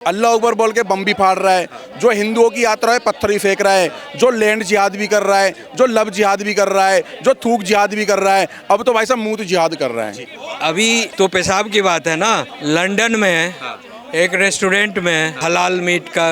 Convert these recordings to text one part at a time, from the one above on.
अल्लाह अकबर बोल के बम भी फाड़ रहा है, जो हिंदुओं की यात्रा है पत्थर ही फेंक रहा है, जो लैंड जिहाद भी कर रहा है, जो लब जिहाद भी कर रहा है, जो थूक जिहाद भी कर रहा है, अब तो भाई साहब मुंह जिहाद कर रहा है। अभी तो पेशाब की बात है ना, लंदन में एक रेस्टोरेंट में हलाल मीट का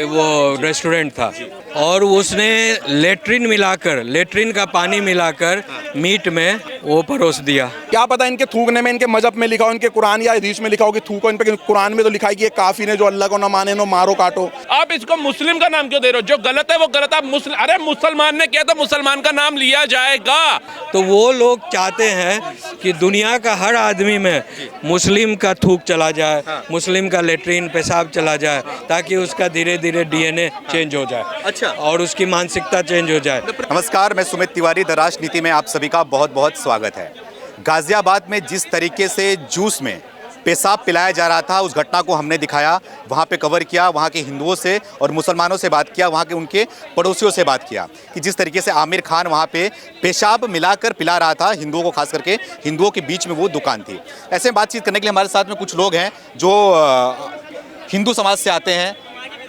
वो रेस्टोरेंट था और उसने लेट्रिन का पानी मिलाकर मीट में वो परोस दिया। क्या पता इनके थूकने में, इनके मजहब में लिखा हो, इनके कुरान या हदीस में लिखा हो कि थूको, इन पे कुरान में तो लिखा है कि ये काफिर है जो अल्लाह को ना माने नो मारो काटो। आप इसको मुस्लिम का नाम क्यों दे रहे हो? जो गलत है वो गलत। आप मुस्लिम, अरे मुसलमान ने किया तो मुसलमान का नाम लिया जाएगा। तो वो लोग चाहते हैं कि दुनिया का हर आदमी में मुस्लिम का थूक चला जाए, मुस्लिम का लेट्रिन पेशाब चला जाए, ताकि उसका धीरे धीरे डीएनए चेंज हो जाए। अच्छा। और उसकी मानसिकता चेंज हो जाए। नमस्कार, मैं सुमित तिवारी, द राजनीति में आप सभी का बहुत बहुत स्वागत है। गाजियाबाद में जिस तरीके से जूस में पेशाब पिलाया जा रहा था, उस घटना को हमने दिखाया, वहाँ पे कवर किया, वहाँ के हिंदुओं से और मुसलमानों से बात किया, वहाँ के उनके पड़ोसियों से बात किया कि जिस तरीके से आमिर खान वहाँ पे पेशाब मिलाकर पिला रहा था हिंदुओं को, खास करके हिंदुओं के बीच में वो दुकान थी। ऐसे में बातचीत करने के लिए हमारे साथ में कुछ लोग हैं जो हिंदू समाज से आते हैं,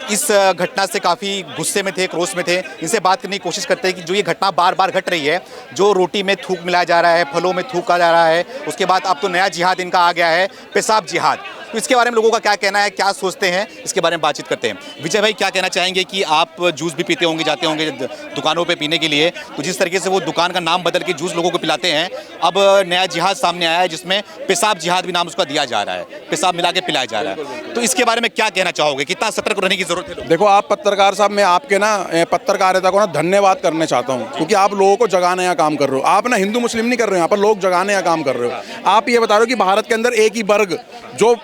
इस घटना से काफ़ी गुस्से में थे, क्रोध में थे। इनसे बात करने की कोशिश करते हैं कि जो ये घटना बार बार घट रही है, जो रोटी में थूक मिलाया जा रहा है, फलों में थूका जा रहा है, उसके बाद अब तो नया जिहाद इनका आ गया है, पेशाब जिहाद। तो इसके बारे में लोगों का क्या कहना है, क्या सोचते हैं, इसके बारे में बातचीत करते हैं। विजय भाई, क्या कहना चाहेंगे कि आप जूस भी पीते होंगे, जाते होंगे दुकानों पे पीने के लिए, तो जिस तरीके से वो दुकान का नाम बदल के जूस लोगों को पिलाते हैं, अब नया जिहाद सामने आया है जिसमें पेशाब जिहाद भी नाम उसका दिया जा रहा है, पेशाब मिला के पिलाया जा रहा है। तो इसके बारे में क्या कहना चाहोगे, कितना सतर्क रहने की जरूरत है? देखो आप पत्रकार साहब, मैं आपके ना पत्रकारिता को ना धन्यवाद करना चाहता हूँ, क्योंकि आप लोगों को जगाने का काम कर रहे हो। आप ना हिंदू मुस्लिम नहीं कर रहे हो, यहाँ पर लोग जगाने का काम कर रहे हो। आप ये बता रहे हो कि भारत के अंदर एक ही वर्ग जो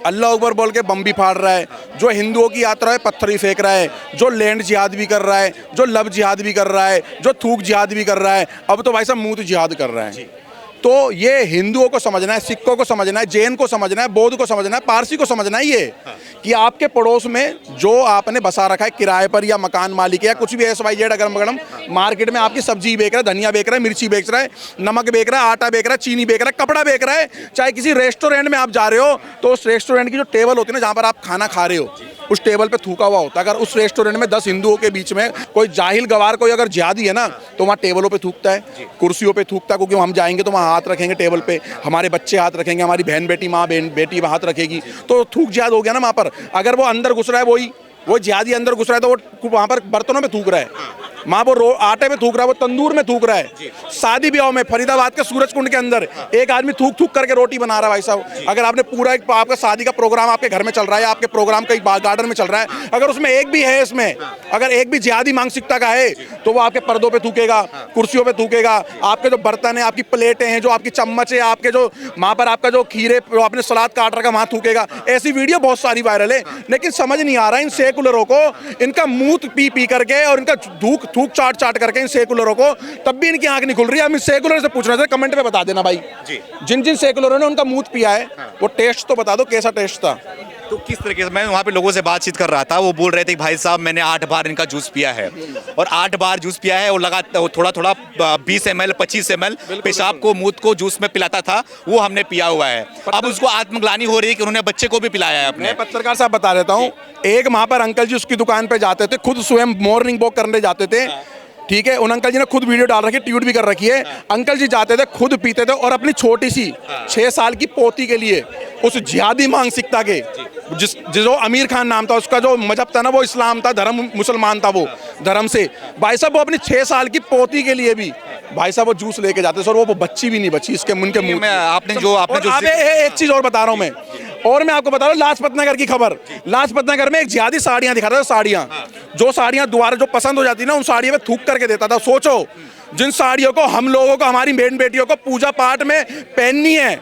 अल्लाह अकबर बोल के बम भी फाड़ रहा है, जो हिंदुओं की यात्रा है पत्थर ही फेंक रहा है, जो लैंड जिहाद भी कर रहा है, जो लब जिहाद भी कर रहा है, जो थूक जिहाद भी कर रहा है, अब तो भाई साहब मुंह जिहाद कर रहा है। तो ये हिंदुओं को समझना है, सिखों को समझना है, जैन को समझना है, बौद्ध को समझना है, पारसी को समझना है ये कि आपके पड़ोस में जो आपने बसा रखा है किराए पर या मकान मालिक है या कुछ भी XYZ अगरम बगरम, मार्केट में आपकी सब्जी बेच रहा है, धनिया बेच रहा है, मिर्ची बेच रहा है, नमक बेच रहा है, आटा बेच रहा है, चीनी बेच रहा है, कपड़ा बेच रहा है, चाहे किसी रेस्टोरेंट में आप जा रहे हो तो उस रेस्टोरेंट की जो टेबल होती है ना, जहाँ पर आप खाना खा रहे हो, उस टेबल पे थूका हुआ होता है। अगर उस रेस्टोरेंट में 10 हिंदुओं के बीच में कोई जाहिल गवार कोई अगर जिहादी है ना, तो वहाँ टेबलों पे थूकता है, कुर्सियों पे थूकता है, क्योंकि हम जाएंगे तो वहाँ हाथ रखेंगे टेबल पे, हमारे बच्चे हाथ रखेंगे, हमारी बहन बेटी, माँ बहन बेटी हाथ रखेगी, तो थूक जिहाद हो गया ना वहाँ पर। अगर वो अंदर घुस रहा है, वो जिहादी अंदर घुस रहा है, तो वो वहाँ पर बर्तनों में थूक रहा है, माँ वो आटे में थूक रहा है, वो तंदूर में थूक रहा है। शादी ब्याह में फरीदाबाद के सूरजकुंड के अंदर एक आदमी थूक थूक करके रोटी बना रहा है। भाई साहब, अगर आपने पूरा एक आपका शादी का प्रोग्राम आपके घर में चल रहा है, आपके प्रोग्राम कहीं गार्डन में चल रहा है, अगर उसमें एक भी है, इसमें अगर एक भी जिहादी मानसिकता का है, तो वो आपके पर्दों पे थूकेगा, कुर्सियों पे थूकेगा, आपके जो बर्तन है, आपकी प्लेटें हैं, जो आपकी चम्मच है, आपके जो वहाँ पर आपका जो खीरे आपने सलाद काट रखा वहाँ थूकेगा। ऐसी वीडियो बहुत सारी वायरल है, लेकिन समझ नहीं आ रहा इन सेकुलरों को, इनका मुंह पी पी करके और इनका थूक चाट चाट करके इन सेकुलरों को, तब भी इनकी आंख नहीं खुल रही है। हम इस सेकुलर से पूछ रहे थे, कमेंट पे बता देना भाई, जिन जिन सेकुलरों ने उनका मुंह पिया है वो टेस्ट तो बता दो कैसा टेस्ट था। तो किस तरीके से, मैं वहाँ पे लोगों से बातचीत कर रहा था, वो बोल रहे थे कि भाई साहब मैंने 8 बार इनका जूस पिया है, और 8 बार जूस पिया है, और लगातार थोड़ा थोड़ा 20 ml 25 ml पेशाब को मूत को जूस में पिलाता था, वो हमने पिया हुआ है। अब उसको आत्मग्लानि हो रही है कि उन्होंने बच्चे को भी पिलाया है अपने। मैं पत्रकार साहब बता देता हूँ, एक वहाँ पर अंकल जी उसकी दुकान पे जाते थे, खुद स्वयं मॉर्निंग वॉक करने जाते थे, ठीक है, उन अंकल जी ने खुद वीडियो डाल रखी है, ट्वीट भी कर रखी है। अंकल जी जाते थे, खुद पीते थे, और अपनी छोटी सी 6 साल की पोती के लिए उस जिहादी मानसिकता के जो आमिर खान नाम था, उसका जो मजहब था ना वो इस्लाम था, धर्म मुसलमान था, वो धर्म से भाई साहब वो अपनी 6 साल की पोती के लिए भी भाई साहब वो जूस लेके जाते सर, वो बच्ची भी नहीं बची इसके मुंह के मुंह में। आपने जो एक चीज और बता रहा हूँ मैं, और मैं आपको बता रहा हूँ लाजपत नगर की खबर। लाजपत नगर में एक जिहादी साड़ियाँ दिखा रहा था, साड़ियाँ, जो साड़ियाँ दोबारा जो पसंद हो जाती ना, उन साड़ियों में थूक करके देता था। सोचो, जिन साड़ियों को हम लोगों को, हमारी बहन बेटियों को पूजा पाठ में पहननी है,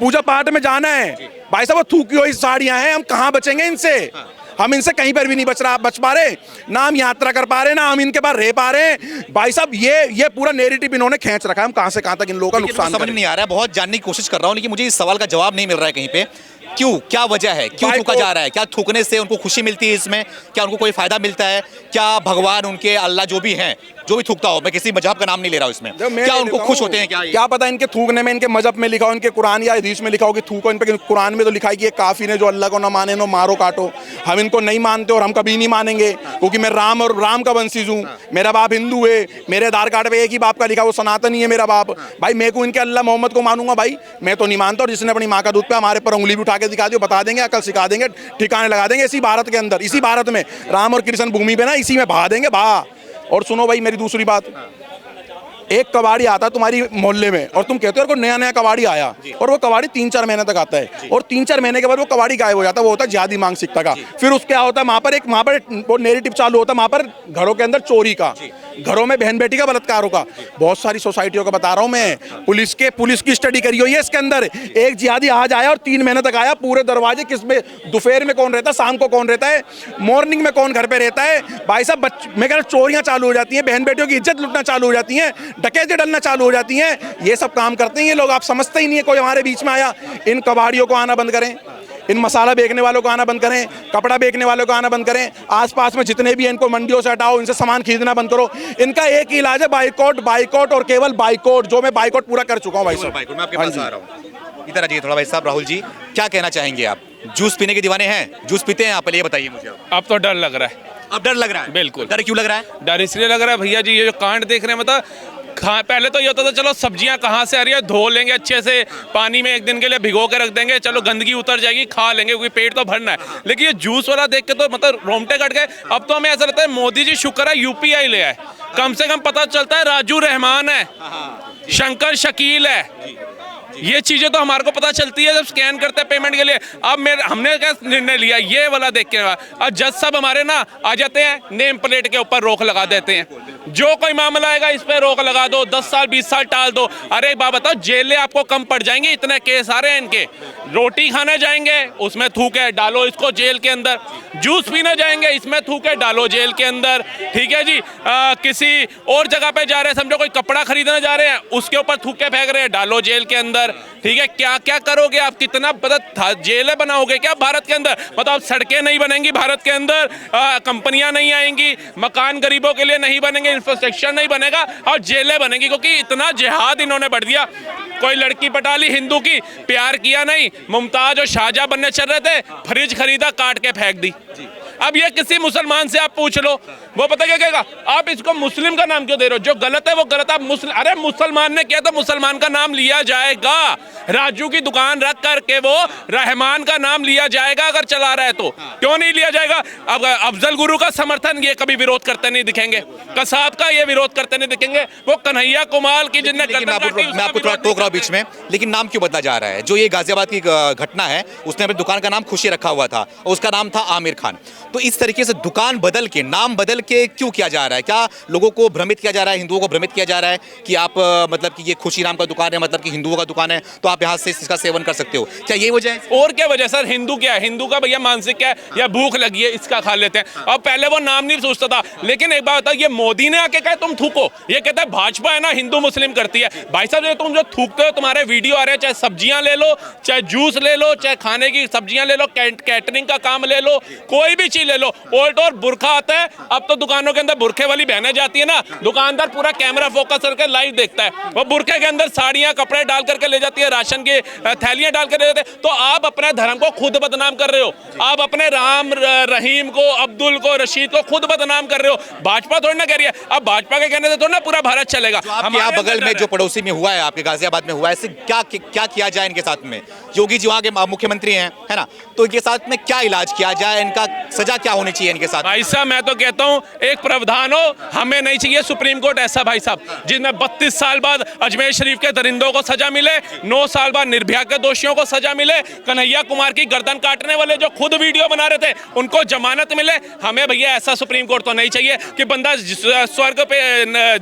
पूजा पाठ में जाना है, भाई साहब वो थूकी हुई साड़ियाँ हैं, हम कहाँ बचेंगे इनसे? हम इनसे कहीं पर भी नहीं बच पा रहे, ना हम यात्रा कर पा रहे, ना हम इनके पास रह पा रहे। भाई साहब ये पूरा नेरेटिव इन्होंने खींच रखा है, हम कहाँ से कहाँ तक इन लोगों का नुकसान समझ नहीं आ रहा है। बहुत जानने की कोशिश कर रहा हूँ, लेकिन मुझे इस सवाल का जवाब नहीं मिल रहा है कहीं पे क्यों, क्या वजह है, क्यों थूका बाइकआउट। जा रहा है? क्या थूकने से उनको खुशी मिलती है इसमें? क्या उनको कोई फायदा मिलता है? क्या भगवान, उनके अल्लाह जो भी हैं, जो भी थूकता हो, मैं किसी मजहब का नाम नहीं ले रहा हूं इसमें, जब मैं क्या ले उनको लेता खुश हूँ, होते हैं? क्या क्या पता इनके थूकने में, इनके मजहब में लिखा हो, इनके कुरान या हदीस में लिखा हो कि थूको इन पे। कुरान में तो लिखा है कि ये काफिर है जो अल्लाह को ना माने नो मारो काटो। हम इनको नहीं मानते और हम कभी नहीं मानेंगे, क्योंकि मैं राम और राम का वंशीज हूँ। मेरा बाप हिंदू है, मेरे आधार कार्ड पे एक ही बाप का लिखा, वो सनातनी है मेरा बाप। भाई मैं को इनके अल्लाह मोहम्मद को मानूंगा? भाई मैं तो नहीं मानता। और जिसने अपनी माँ का दूध पे हमारे पर उंगली भी उठा के दिखा दी, बता देंगे, अकल सिखा देंगे, ठिकाने लगा देंगे। इसी भारत के अंदर, इसी भारत में, राम और कृष्ण भूमि पे ना, इसी में बहा देंगे बहा। और सुनो भाई मेरी दूसरी बात, एक कबाड़ी आता है तुम्हारी मोहल्ले में और तुम कहते हो को नया नया कबाड़ी आया, और वो कबाड़ी 3-4 महीने तक आता है, और 3-4 महीने के बाद वो कबाड़ी गायब हो जाता है। वो होता है जिहादी मानसिकता का। फिर उसके क्या होता है, वहाँ पर वो नैरेटिव चालू होता है, वहाँ पर घरों के अंदर चोरी का, घरों में बहन बेटी का बलात्कारों का। बहुत सारी सोसाइटियों का बता रहा हूँ मैं, पुलिस की स्टडी करी हुई है इसके अंदर। एक जिहादी आज आया और 3 महीने तक आया, पूरे दरवाजे किस में, दोपहर में कौन रहता है, शाम को कौन रहता है, मॉर्निंग में कौन घर पे रहता है। भाई साहब मैं कह रहा चोरियां चालू हो जाती हैं, बहन बेटियों की इज्जत लुटना चालू हो जाती है, डकैती डलना चालू हो जाती हैं। ये सब काम करते हैं ये लोग, आप समझते ही नहीं है। कोई हमारे बीच में आया, इन कबाड़ियों को आना बंद करें, इन मसाला बेचने वालों को आना बंद करें, कपड़ा बेचने वालों को आना बंद करें, आसपास में जितने भी हैं इनको मंडियों से हटाओ, इनसे सामान खरीदना बंद करो। इनका एक ही इलाज है, बाइकआउट और केवल बाइकआउट, जो मैं बाइकआउट पूरा कर चुका हूं भाई साहब। मैं आपके पास आ रहा हूं, इधर आ जाइए थोड़ा भाई साहब। राहुल जी, क्या कहना चाहेंगे आप? जूस पीने के दीवाने हैं? जूस पीते हैं आप? पहले ये बताइए मुझे। अब तो डर लग रहा है। अब डर लग रहा है? बिल्कुल। डर क्यों लग रहा है? डर इसलिए लग रहा है भैया जी, ये जो कांड देख रहे हैं, मतलब पहले तो ये होता था चलो सब्जियां कहाँ से आ रही है, धो लेंगे अच्छे से, पानी में एक दिन के लिए भिगो के रख देंगे, चलो गंदगी उतर जाएगी, खा लेंगे क्योंकि पेट तो भरना है। लेकिन ये जूस वाला देख के तो मतलब रोंगटे कट गए। अब तो हमें ऐसा लगता है मोदी जी शुक्र है यूपीआई ले आए, कम से कम पता चलता है राजू रहमान है, शंकर शकील है, ये चीजें तो हमारे को पता चलती है जब स्कैन करते हैं पेमेंट के लिए। अब हमने क्या निर्णय लिया, ये वाला देख के अब जज साहब हमारे ना आ जाते हैं, नेम प्लेट के ऊपर रोक लगा देते हैं, जो कोई मामला आएगा इस पे रोक लगा दो, 10 साल 20 साल टाल दो। अरे एक बात बताओ, जेलें आपको कम पड़ जाएंगी, इतने केस आ रहे हैं इनके। रोटी खाने जाएंगे उसमें थूके डालो इसको जेल के अंदर, जूस पीने जाएंगे इसमें थूके डालो जेल के अंदर, ठीक है जी। किसी और जगह पे जा रहे हैं, समझो कोई कपड़ा खरीदने जा रहे हैं, उसके ऊपर थूके फेंक रहे हैं, डालो जेल के अंदर, ठीक है। क्या क्या करोगे आप, कितना जेलें बनाओगे क्या भारत के अंदर? मतलब सड़कें नहीं बनेंगी भारत के अंदर, कंपनियां नहीं आएंगी, मकान गरीबों के लिए नहीं बनेंगे, इंफ्रास्ट्रक्चर नहीं बनेगा, और जेलें बनेंगी, क्योंकि इतना जिहाद इन्होंने बढ़ दिया। कोई लड़की पटा ली हिंदू की, प्यार किया नहीं, मुमताज और शाहजहां बनने चल रहे थे, फ्रिज खरीदा काट के फेंक दी। अब ये किसी मुसलमान से आप पूछ लो, वो पता क्या कहेगा, आप इसको मुस्लिम का नाम क्यों दे रहे हो? जो गलत है वो गलत। आप मुस्लिम, अरे मुसलमान ने किया तो मुसलमान का नाम लिया जाएगा। राजू की दुकान रख करके वो रहमान का नाम लिया जाएगा अगर चला रहा है तो, क्यों नहीं लिया जाएगा? अब अफजल गुरु का समर्थन ये कभी विरोध करते नहीं दिखेंगे, कसाब का ये विरोध करते नहीं दिखेंगे, वो कन्हैया कुमार की जिनने मैं आपको थोड़ा टोक रहा हूं बीच में, लेकिन नाम क्यों बदला जा रहा है? जो ये गाजियाबाद की घटना है, उसने अपनी दुकान का नाम खुशी रखा हुआ था और उसका नाम था आमिर खान। तो इस तरीके से दुकान बदल के, नाम बदल के क्यों किया जा रहा है? क्या लोगों को भ्रमित किया जा रहा है, हिंदुओं को भ्रमित किया जा रहा है कि आप मतलब कि ये खुशी नाम का दुकान है, मतलब कि हिंदुओं का दुकान है, तो आप यहाँ से इसका सेवन कर सकते हो? क्या ये वजह है? और क्या वजह सर? हिंदू क्या है, हिंदू का भैया मानसिक क्या है, या भूख लगी है इसका खा लेते हैं। अब पहले वो नाम नहीं सोचता था, लेकिन एक बात बताओ, ये मोदी ने आके कहा तुम थूको, ये कहता है भाजपा है ना हिंदू मुस्लिम करती है। भाई साहब ये तुम जो थूकते हो, तुम्हारे वीडियो आ रहे हैं, चाहे सब्जियां ले लो, चाहे जूस ले लो, चाहे खाने की सब्जियां ले लो, कैटरिंग का काम ले लो, कोई भी चीज ले लो, ओल्ट और बुरखा आता है। अब तो दुकानों के अंदर बुरखे वाली बहनें जाती है ना, दुकानदार पूरा कैमरा फोकस करके लाइव देखता है, वो बुरखे के अंदर साड़ियां कपड़े डाल करके ले जाती है, राशन की थैलियां डाल कर ले जाते हैं। तो आप अपने धर्म को खुद बदनाम कर रहे हो, आप अपने राम रहीम को, अब्दुल को, रशीद को खुद बदनाम कर रहे हो। भाजपा थोड़ी ना कह रही है, अब भाजपा के कहने से थोड़ा ना पूरा भारत चलेगा। आपके यहाँ बगल में जो पड़ोसी में हुआ है, आपके गाजियाबाद में हुआ है, इससे क्या किया जाए इनके साथ में? योगी जी वहाँ के मुख्यमंत्री हैं, है ना, तो इनके साथ में क्या इलाज किया जाए, इनका सजा क्या होनी चाहिए इनके साथ? भाई साहब मैं तो कहता हूँ एक प्रावधान हो, हमें नहीं चाहिए सुप्रीम कोर्ट ऐसा भाई साहब जिसमें 32 साल बाद अजमेर शरीफ के दरिंदों को सजा मिले, 9 साल बाद निर्भया के दोषियों को सजा मिले, कन्हैया कुमार की गर्दन काटने वाले जो खुद वीडियो बना रहे थे उनको जमानत मिले। हमें भैया ऐसा सुप्रीम कोर्ट तो नहीं चाहिए कि बंदा स्वर्ग पे,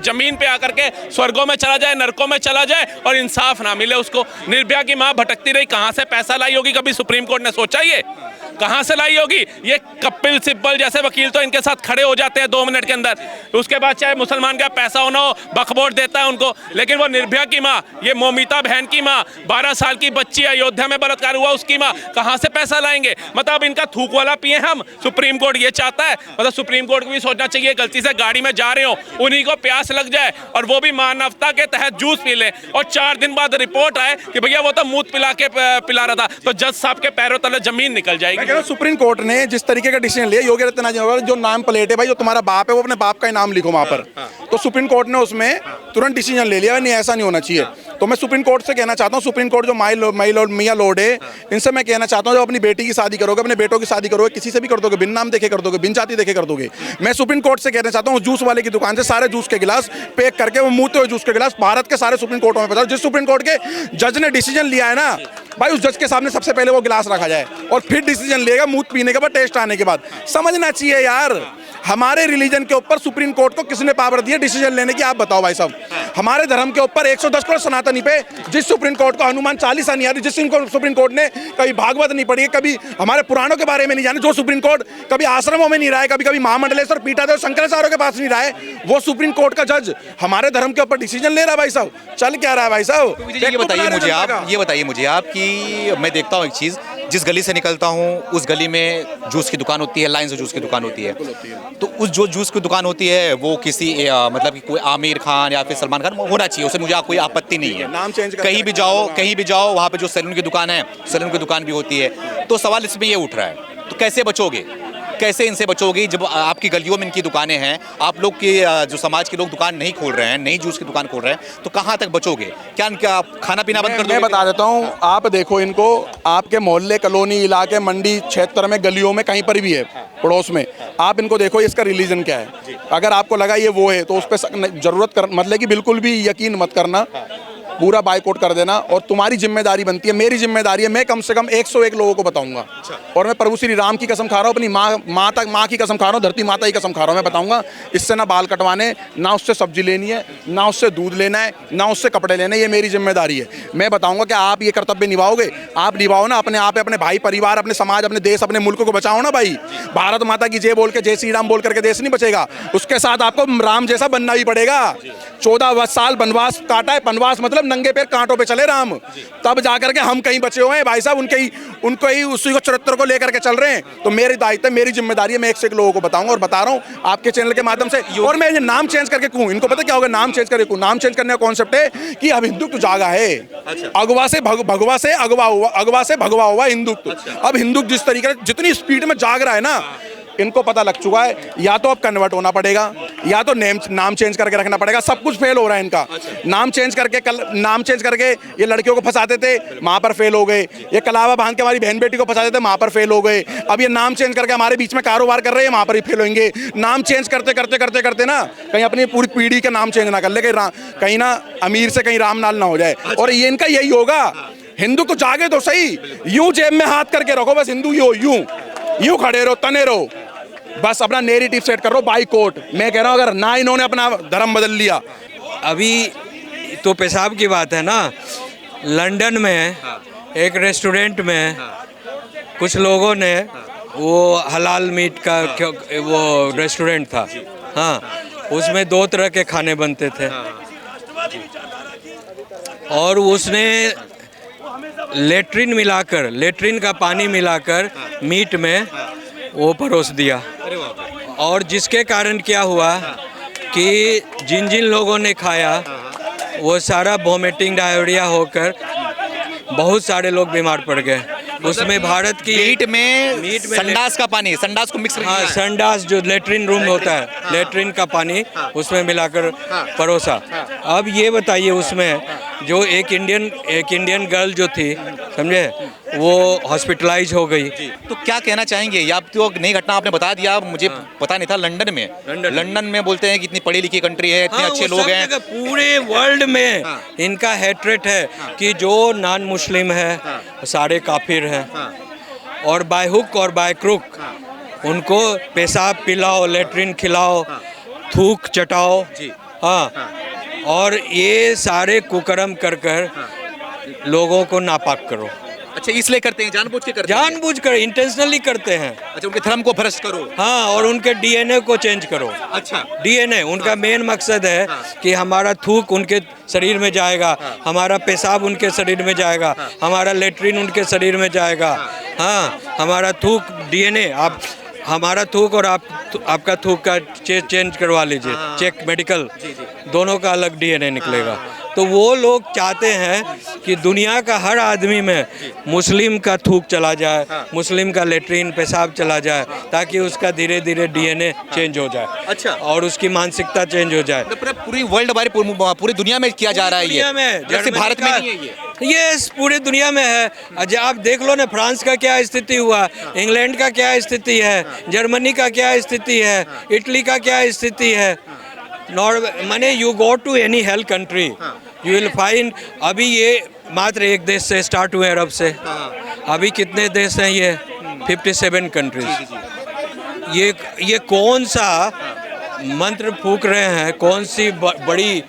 जमीन पे आकर के स्वर्गों में चला जाए, नरकों में चला जाए और इंसाफ ना मिले उसको। निर्भया की माँ भटकती रही, कहाँ से पैसा लाई होगी, कभी सुप्रीम कोर्ट ने सोचा ये? कहाँ से लाई होगी? ये कपिल सिब्बल जैसे वकील तो इनके साथ खड़े हो जाते हैं 2 मिनट के अंदर। उसके बाद चाहे मुसलमान का पैसा होना हो, बकबोट देता है उनको, लेकिन वो निर्भया की माँ, ये मोमिता बहन की माँ, 12 साल की बच्ची अयोध्या में बलात्कार हुआ उसकी माँ, कहाँ से पैसा लाएंगे? मतलब इनका थूक वाला पिए हम, सुप्रीम कोर्ट ये चाहता है। मतलब सुप्रीम कोर्ट को भी सोचना चाहिए, गलती से गाड़ी में जा रहे हो, उन्हीं को प्यास लग जाए और वो भी मानवता के तहत जूस पी ले, और 4 दिन बाद रिपोर्ट आए कि भैया वो तो मूत पिला रहा था, तो जज साहब के पैरों तले जमीन निकल जाएगी। सुप्रीम कोर्ट ने जिस तरीके का डिसीजन लिया, योगी आदित्यनाथ जो नाम प्लेट है भाई, जो तुम्हारा बाप है वो अपने बाप का ही नाम लिखो वहां पर, तो सुप्रीम कोर्ट ने उसमें तुरंत डिसीजन ले लिया, नहीं ऐसा नहीं होना चाहिए। तो मैं सुप्रीम कोर्ट से कहना चाहता हूँ, सुप्रीम कोर्ट जो मियां लॉर्ड है, इनसे मैं कहना चाहता हूँ, जब अपनी बेटी की शादी करोगे, अपने बेटों की शादी करोगे, किसी से भी कर दोगे, बिन नाम देखे कर दोगे, बिन जाति देखे कर दोगे। मैं सुप्रीम कोर्ट से कहना चाहता हूँ, जूस वाले की दुकान से सारे जूस के गिलास पैक करके, वो मुंहते हुए जूस के गिलास भारत के सारे सुप्रीम कोर्टों में पहुंचाओ। जिस सुप्रीम कोर्ट के जज ने डिसीजन लिया है ना भाई, उस जज के सामने सबसे पहले वो गिलास रखा जाए और फिर डिसीजन लेगा मूत पीने के बाद, टेस्ट आने के बाद। समझना चाहिए यार, हमारे रिलीजन के ऊपर सुप्रीम कोर्ट को किसने पावर दी है डिसीजन लेने की? आप बताओ भाई साहब। हमारे धर्म के ऊपर 110 करोड़ सनातनी पे, जिस सुप्रीम कोर्ट को हनुमान चालीसा नहीं आ रही, जिस सुप्रीम कोर्ट ने कभी भागवत नहीं पढ़ी है, कभी हमारे पुराणों के बारे में नहीं जाने, जो सुप्रीम कोर्ट कभी आश्रमों में नहीं रहा है, कभी महामंडलेश्वर पीठादेव शंकराचार्य के पास नहीं रहा है, वो सुप्रीम कोर्ट का जज हमारे धर्म के ऊपर डिसीजन ले रहा है भाई साहब। चल क्या रहा है भाई साहब? ये बताइए मुझे आप कि मैं देखता हूँ एक चीज़, जिस गली से निकलता हूँ उस गली में जूस की दुकान होती है, लाइन से जूस की दुकान होती है, तो उस जो जूस की दुकान होती है वो किसी मतलब कि कोई आमिर खान या फिर सलमान खान होना चाहिए, उससे मुझे कोई आपत्ति नहीं है। नाम चेंज कहीं भी जाओ वहाँ पे जो सैलून की दुकान है, सैलून की दुकान भी होती है। तो सवाल इसमें ये उठ रहा है, तो कैसे बचोगे, कैसे इनसे बचोगे जब आपकी गलियों में इनकी दुकानें हैं? आप लोग की जो समाज के लोग दुकान नहीं खोल रहे हैं, नई जूस की दुकान खोल रहे हैं, तो कहाँ तक बचोगे? क्या इनका खाना पीना बंद कर दोगे? मैं बता देता हूँ, आप देखो इनको, आपके मोहल्ले, कॉलोनी, इलाके, मंडी क्षेत्र में, गलियों में, कहीं पर भी है पड़ोस में, आप इनको देखो इसका रिलीजन क्या है। अगर आपको लगा ये वो है तो उस पर जरूरत मतलब कि बिल्कुल भी यकीन मत करना, पूरा बाइकआउट कर देना। और तुम्हारी जिम्मेदारी बनती है, मेरी जिम्मेदारी है, मैं कम से कम 101 लोगों को बताऊंगा। और मैं प्रभु श्री राम की कसम खा रहा हूँ, अपनी माँ की कसम खा रहा हूँ, धरती माता की कसम खा रहा हूँ, मैं बताऊंगा इससे ना बाल कटवाने, ना उससे सब्जी लेनी है, ना उससे दूध लेना है, ना उससे कपड़े लेने, ये मेरी जिम्मेदारी है। मैं बताऊंगा कि आप ये कर्तव्य निभाओगे, आप निभाओ ना, अपने आप, अपने भाई, परिवार, अपने समाज, अपने देश, अपने मुल्क को बचाओ ना भाई। भारत माता की जय बोल के, जय श्री राम बोल करके देश नहीं बचेगा, उसके साथ आपको राम जैसा बनना भी पड़ेगा। 14 साल वनवास काटा है, वनवास मतलब नंगे पैर कांटों पे चले राम, तब जाकर के हम कहीं बचे हुए हैं भाई साहब, उनको ही उसी को चरित्र को लेकर के चल रहे हैं। तो मेरी दायित्व है, मेरी जिम्मेदारी है, मैं 101 लोगों को बताऊंगा और बता रहा हूं आपके चैनल के माध्यम से। और मैं ये नाम चेंज करके कहूं, इनको पता क्या होगा नाम चेंज करके? नाम चेंज करने का कॉन्सेप्ट है कि अब हिंदुत्व जागा है। अगवा से भगवा हुआ हिंदुत्व। अब हिंदुत्व जिस तरीके से जितनी स्पीड में जाग रहा है ना, इनको पता लग चुका है, या तो अब कन्वर्ट होना पड़ेगा, या तो नाम चेंज करके रखना पड़ेगा। सब कुछ फेल हो रहा है इनका। नाम चेंज करके ये लड़कियों को फंसाते थे, वहां पर फेल हो गए। ये कलावा बांध के हमारी बहन बेटी को फंसाते थे, वहां पर फेल हो गए। अब ये नाम चेंज करके हमारे बीच में कारोबार कर रहे हैं, वहां पर ही फेल होंगे। नाम चेंज करते ना कहीं अपनी पूरी पीढ़ी का नाम चेंज ना कर ले, कहीं ना अमीर से कहीं रामलाल ना हो जाए। और ये इनका यही होगा। हिंदू तो जागे तो सही, यूं जेब में हाथ करके रखो बस, हिंदू यूं खड़े रहो, तने रहो, बस अपना नैरेटिव सेट कर लो, बाइकआउट। मैं कह रहा हूं अगर ना इन्होंने अपना धर्म बदल लिया। अभी तो पेशाब की बात है ना, लंदन में एक रेस्टोरेंट में कुछ लोगों ने, वो हलाल मीट का वो रेस्टोरेंट था, हाँ, उसमें 2 तरह के खाने बनते थे, और उसने लेट्रिन का पानी मिलाकर मीट में वो परोस दिया। और जिसके कारण क्या हुआ कि जिन लोगों ने खाया वो सारा वोमिटिंग, डायरिया होकर बहुत सारे लोग बीमार पड़ गए। उसमें भारत की मीट में संडास का पानी, संडास को मिक्स, हाँ, संडास जो लेट्रिन रूम होता है, लेट्रिन का पानी उसमें मिलाकर परोसा। अब ये बताइए, उसमें जो एक इंडियन गर्ल जो थी, समझे, वो हॉस्पिटलाइज हो गई। तो क्या कहना चाहेंगे? ये आप तो नई घटना आपने बता दिया, मुझे पता नहीं था। लंदन में बोलते हैं कि इतनी पढ़ी लिखी कंट्री है, इतने अच्छे लोग हैं, पूरे वर्ल्ड में इनका हेट्रेट है कि जो नॉन मुस्लिम है सारे काफिर हैं, और बाय हुक और बाय क्रुक उनको पेशाब पिलाओ, लेट्रिन खिलाओ, थूक चटाओ, हाँ, और ये सारे कुकर्म कर लोगों को नापाक करो। अच्छा, इसलिए करते हैं, जानबूझ के करते हैं? जानबूझकर इंटेंशनली करते हैं। अच्छा, उनके धर्म को भ्रष्ट करो। हाँ, और उनके डीएनए को चेंज करो। अच्छा, डीएनए उनका मेन मकसद है कि हमारा थूक उनके शरीर में जाएगा, हमारा पेशाब उनके शरीर में जाएगा, हमारा लेटरिन उनके शरीर में जाएगा। हाँ, हमारा थूक डीएनए, आप हमारा थूक और आपका थूक का चेंज करवा लीजिए, चेक मेडिकल, दोनों का अलग डीएनए निकलेगा। तो वो लोग चाहते हैं कि दुनिया का हर आदमी में मुस्लिम का थूक चला जाए, मुस्लिम का लेटरिन पेशाब चला जाए, ताकि उसका धीरे धीरे डीएनए चेंज हो जाए। अच्छा। और उसकी मानसिकता चेंज हो जाए। पूरी वर्ल्ड हमारी पूरी दुनिया में किया जा रहा है ये। दुनिया में, जैसे भारत में नहीं है ये। ये पूरे दुनिया में है। अच्छा, आप देख लो ना, फ्रांस का क्या स्थिति हुआ, इंग्लैंड का क्या स्थिति है, जर्मनी का क्या स्थिति है, इटली का क्या स्थिति है। नॉर्वे माने you go to any health country, you will find. अभी ये मात्र एक देश से स्टार्ट हुए, अरब से। अभी कितने देश हैं ये? 57 कंट्रीज। ये कौन सा मंत्र फूक रहे हैं, कौन सी बड़ी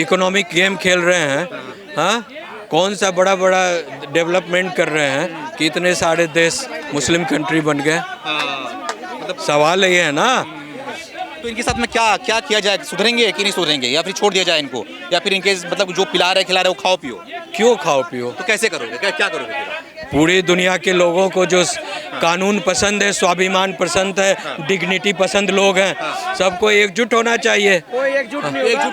इकोनॉमिक गेम खेल रहे हैं? हाँ, कौन सा बड़ा बड़ा डेवलपमेंट कर रहे हैं कि इतने सारे देश मुस्लिम कंट्री बन गए? सवाल ये है ना। तो इनके साथ में क्या क्या किया जाए? सुधरेंगे कि नहीं सुधरेंगे, या फिर छोड़ दिया जाए इनको, या फिर इनके मतलब जो पिला रहे खिला रहे वो खाओ पियो? क्यों खाओ पियो? तो कैसे करोगे, क्या करोगे फिर? पूरी दुनिया के लोगों को जो कानून पसंद है, स्वाभिमान पसंद है, डिग्निटी पसंद लोग हैं, सबको एकजुट होना चाहिए। एकजुट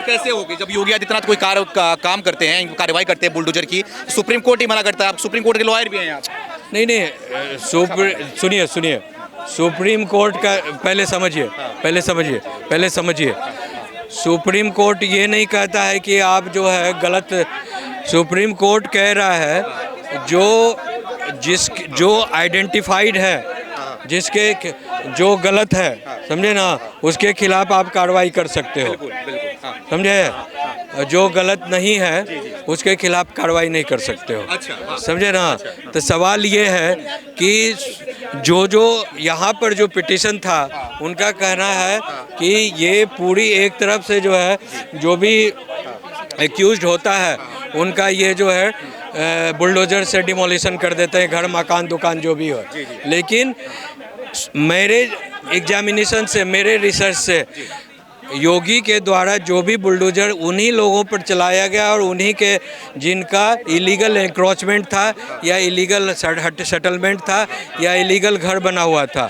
कैसे होगी जब योगी आदित्यनाथ कोई काम करते हैं, कार्रवाई करते हैं बुलडोजर की, सुप्रीम कोर्ट ही मना करता है? आप सुप्रीम कोर्ट के लॉयर भी हैं आप। नहीं, सुनिए, सुप्रीम कोर्ट का पहले समझिए। सुप्रीम कोर्ट ये नहीं कहता है कि आप जो है गलत। सुप्रीम कोर्ट कह रहा है जो आइडेंटिफाइड है, जिसके जो गलत है, समझे ना, उसके खिलाफ आप कार्रवाई कर सकते हो। समझे? जो गलत नहीं है उसके खिलाफ कार्रवाई नहीं कर सकते हो। समझे ना? तो सवाल ये है कि जो यहाँ पर जो पिटीशन था, उनका कहना है कि ये पूरी एक तरफ से जो है, जो भी एक्यूज्ड होता है उनका ये जो है बुलडोजर से डिमोलिशन कर देते हैं, घर मकान दुकान जो भी हो। लेकिन मेरे एग्जामिनेशन से, मेरे रिसर्च से, योगी के द्वारा जो भी बुलडोजर उन्हीं लोगों पर चलाया गया और उन्हीं के जिनका इलीगल एंक्रोचमेंट था या इलीगल सेटलमेंट था या इलीगल घर बना हुआ था,